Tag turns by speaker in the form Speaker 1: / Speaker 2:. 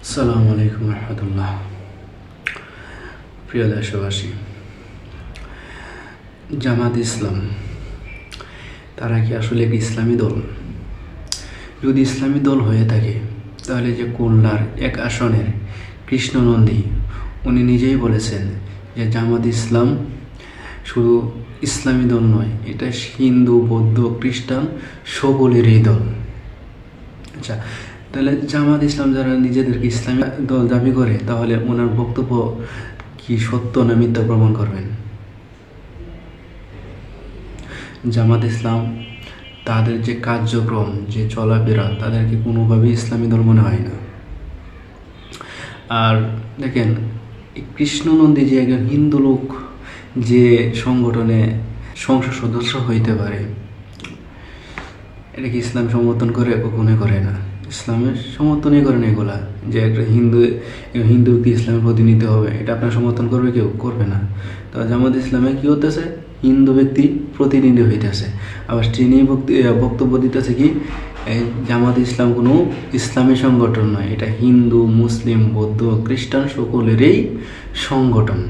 Speaker 1: আসসালামু আলাইকুম রহমতুল্লাহ। প্রিয় দেশবাসী, জামাত ইসলাম তারা কি আসলে একটি ইসলামী দল? যদি ইসলামী দল হয়ে থাকে তাহলে যে খুলনার এক আসনের কৃষ্ণনন্দী উনি নিজেই বলেছেন যে জামাত ইসলাম শুধু ইসলামী দল নয়, এটা হিন্দু, বৌদ্ধ, খ্রিস্টান সকলেরই দল। আচ্ছা, তাহলে জামাত ইসলাম যারা নিজেদেরকে ইসলামী দল দাবি করে, তাহলে ওনার বক্তব্য কি সত্য না মিথ্যা প্রমাণ করবেন? জামাত ইসলাম তাদের যে কার্যক্রম, যে চলাফেরা, তাদেরকে কোনোভাবেই ইসলামী দল মনে হয় না। আর দেখেন, কৃষ্ণনন্দী যে একজন হিন্দু লোক যে সংগঠনে সংসদ সদস্য হইতে পারে, এটা কি ইসলাম সমর্থন করে? কখনোই করে না। ইসলামের সমর্থনই করে না এগুলা, যে একটা হিন্দু কি ইসলামের প্রতিনিধি হবে, এটা আপনার সমর্থন করবে? কেউ করবে না। তো জামাত ইসলামে কি হতেছে? হিন্দু ব্যক্তি প্রতিনিধি হইতেছে। আবার তিনি বক্তব্য দিতেছে কি জামাত ইসলাম কোনো ইসলামী সংগঠন নয়, এটা হিন্দু, মুসলিম, বৌদ্ধ, খ্রিস্টান সকলেরই সংগঠন।